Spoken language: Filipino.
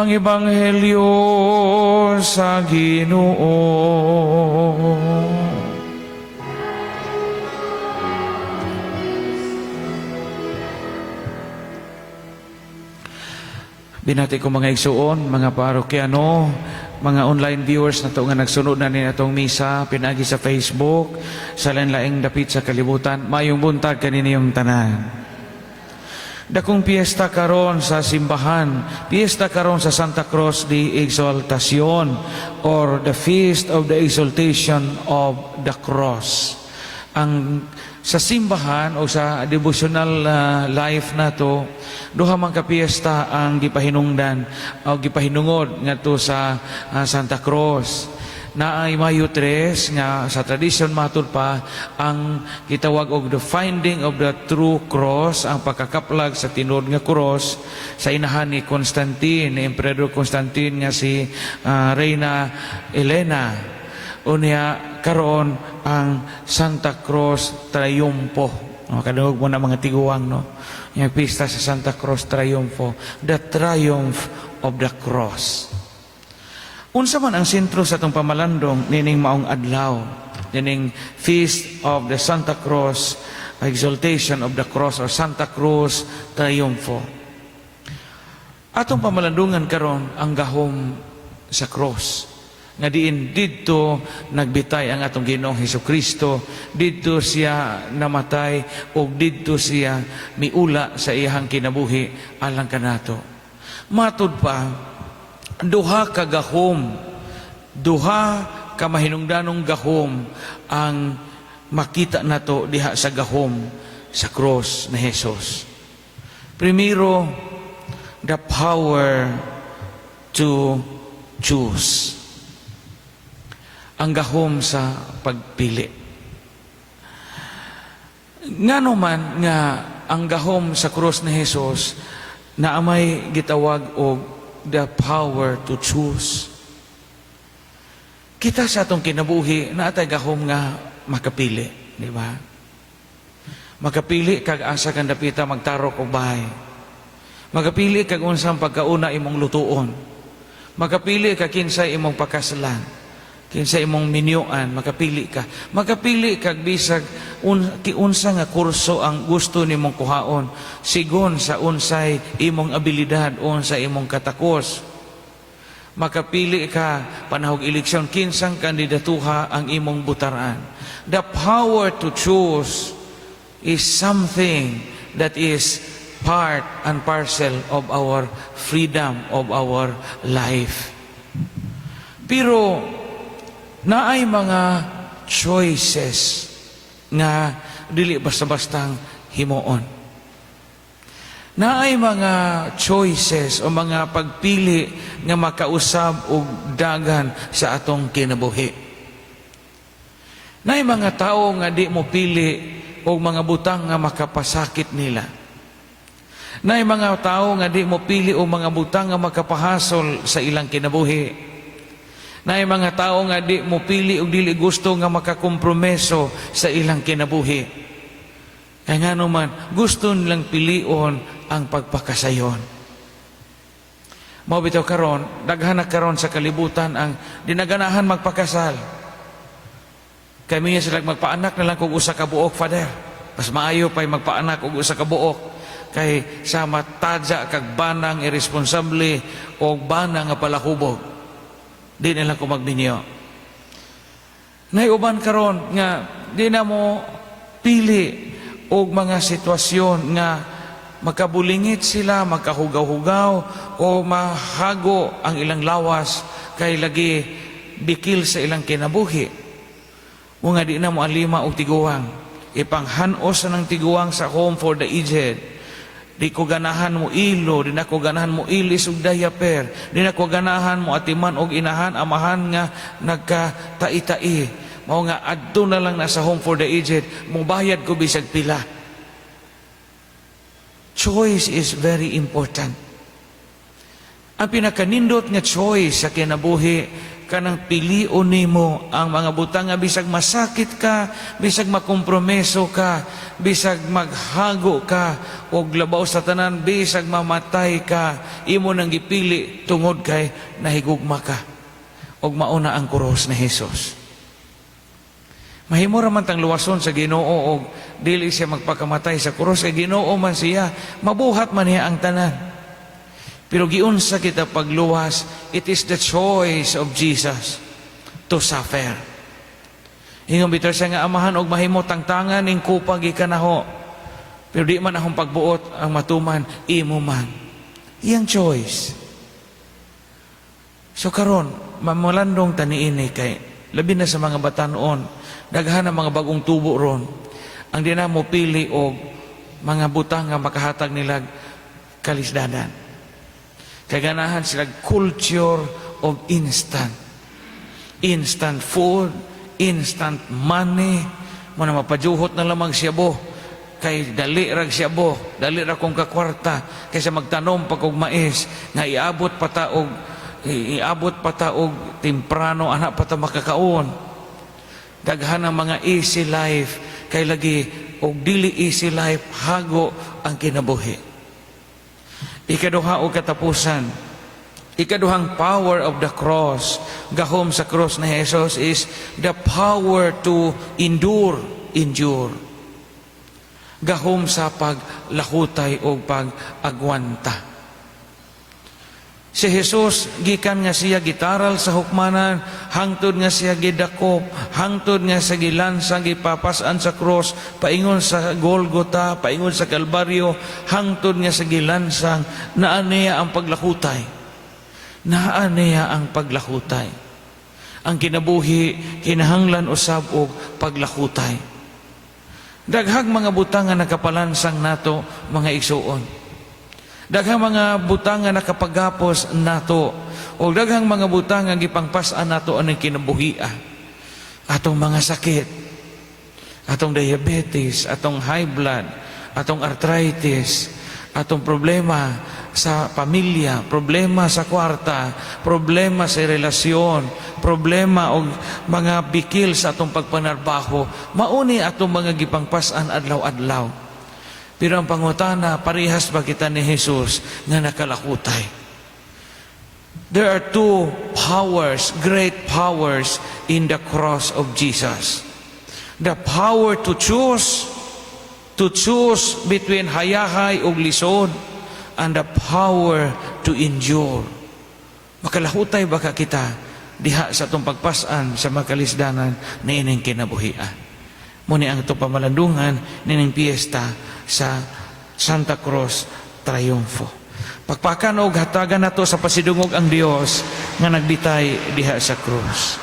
Ang Ebanghelyo sa Ginoo. Binati ko mga igsuon, mga parokyano, mga online viewers na to nga nagsunod na ni atong misa, pinagi sa Facebook, sa lain-laing dapit sa kalibutan, mayong buntag kaniniyong tanan. Dakong piyesta karon sa simbahan, piyesta karon sa Santa Cruz de Exaltacion or the Feast of the Exaltation of the Cross. Ang sa simbahan o sa devotional life nato, duha man ka piyesta ang gipahinungdan o gipahinungod ngadto sa Santa Cruz. Naay Mayo 3 nga sa tradisyon matud pa ang gitawag og the finding of the true cross, ang pagkakaplag sa tinud nga cross sa inahan ni Constantine, ni Emperador Constantine nga si Reina Elena. Unya karon ang Santa Cruz Triumfo. Kadungog mo na mga tiguang, no? Yung pista sa Santa Cruz Triumfo, the triumph of the cross. Unsa man ang sentro sa itong pamalandong nining maong adlaw, nining Feast of the Santa Cruz, Exaltation of the Cross or Santa Cruz Triumfo. Atong pamalandungan karon ang gahom sa cross. Nga diin didto nagbitay ang atong Ginoong Hesukristo, didto siya namatay o didto siya miula sa iyang kinabuhi alang kanato. Matud pa, duha ka gahom, duha ka mahinungdanong gahom ang makita nato diha sa gahom sa cross ni Jesus. Primero, the power to choose. Ang gahom sa pagpili. Ngano man nga ang gahom sa cross ni Jesus na amay gitawag og the power to choose. Kita sa atong kinabuhi na atay gahom nga makapili, di ba? Makapili kag asa kang dapita magtarok og bahay. Makapili kag unsang pagkauna imong lutuon. Makapili kag kinsay imong pakasalan. Kinsay imong minyuan, makapili ka. Makapili kag bisag unsa nga kurso ang gusto nimong kuhaon sigon sa unsay imong abilidad, unsay imong katakos. Makapili ka panahog eleksyon kinsang kandidatuha ang imong butaran. The power to choose is something that is part and parcel of our freedom, of our life. Pero naay mga choices nga dili basta-bastang himuon. Naay mga choices o mga pagpili nga makausab og dagan sa atong kinabuhi. Naay mga tao nga di mo pili og mga butang nga makapasakit nila. Naay mga tao nga di mo pili og mga butang nga makapahasol sa ilang kinabuhi. Naay mga tao nga di mo pili o dili gusto nga makakompromiso sa ilang kinabuhi. Kaya nga naman, gusto nilang pilion ang pagpakasayon. Mao bitaw karon, daghan na karon sa kalibutan ang dinaganahan magpakasal. Kaya minsan sila magpaanak na lang kung usa ka buok, Father. Mas maayo pa'y magpaanak kung usa ka buok. Kay sa matadya kag banang irresponsable o banang nga palahubog. Di nila ko magbinyo. Naiuban karon nga di na mo pili og mga sitwasyon nga makabulingit sila, makahugaw-hugaw o mahago ang ilang lawas kay lagi bikil sa ilang kinabuhi. O nga di na mo alima og tiguang. Ipanghanos ng tiguang sa home for the aged. Di ko ganahan mo ilo, di na ko ganahan mo ilis og diaper, di na ko ganahan mo atiman og inahan, amahan nga nagkatai-tai. Mao nga adto na lang na sa home for the aged, mobayad ko bisag pila. Choice is very important. Ang pinakanindot nga choice sa kinabuhi kanang pilion nimo ang mga butang nga bisag masakit ka, bisag makompromiso ka, bisag maghago ka og labaw sa tanan, bisag mamatay ka, imo nang gipili tungod kay nahigugma ka og mauna ang krus ni Hesus. Mahimo ra man tang luwason sa Ginoo og dili siya magpakamatay sa krus kay Ginoo man siya, mabuhat man niya ang tanan. Pero giunsa kita pagluwas, it is the choice of Jesus to suffer. Ingon bitaw siya nga amahan og mahimo tangtangan ning kupag ikanaho. Pero di man akong pagbuot ang matuman, imo man. Iyang choice. So karon, mamulandong taniini kay labi na sa mga batanon, daghan ang mga bagong tubo ron. Ang di na mo pili og mga butang nga makahatag nilag kalisdanan. Kaganahan sila culture of instant. Instant food, instant money. Muna mapajuhot na lamang siya bo. Kay dali rag siya bo. Dali ra kong kakwarta. Kaysa magtanom pag og mais. Nga iabot pataog temprano. Anak pata makakaon. Daghan ang mga easy life. Kay lagi og dili easy life. Hago ang kinabuhi. Ikaduha o katapusan, ikaduhang power of the cross, gahom sa cross na Jesus is the power to endure. Gahom sa paglahutay o pag-agwanta. Si Jesus, gikan nga siya gitaral sa hukmanan, hangtod nga siya gidakop, hangtod nga sa gilansang gipapasan sa cross, paingon sa Golgota, paingon sa Kalbaryo, hangtod nga sa gilansang, naaniya ang paglakutay. Naaniya ang paglakutay. Ang kinabuhi, kinahanglan usab og paglakutay. Daghang mga butang nga nakapalansang nato, mga igsuon. Daghang mga butang nga nakapagapos nato o daghang mga butang nga gipangpas-an nato anang kinabuhia. Atong mga sakit, atong diabetes, atong high blood, atong arthritis, atong problema sa pamilya, problema sa kwarta, problema sa relasyon, problema og mga bikil sa atong pagpanarbaho, mauni atong mga gipangpas-an adlaw-adlaw. Pero ang pangutana, parihas ba kita ni Jesus nga nakalakutay? There are two powers, great powers in the cross of Jesus. The power to choose between hayahay ug lisod, and the power to endure. Makalakutay ba ka kita diha sa itong pagpasan sa makalisdanan na ining kinabuhian? Muni ang itong pamalandungan nining piyesta sa Santa Cruz Triunfo. Pagpakan og hatagan nato sa pasidungog ang Dios nga nagbitay diha sa krus.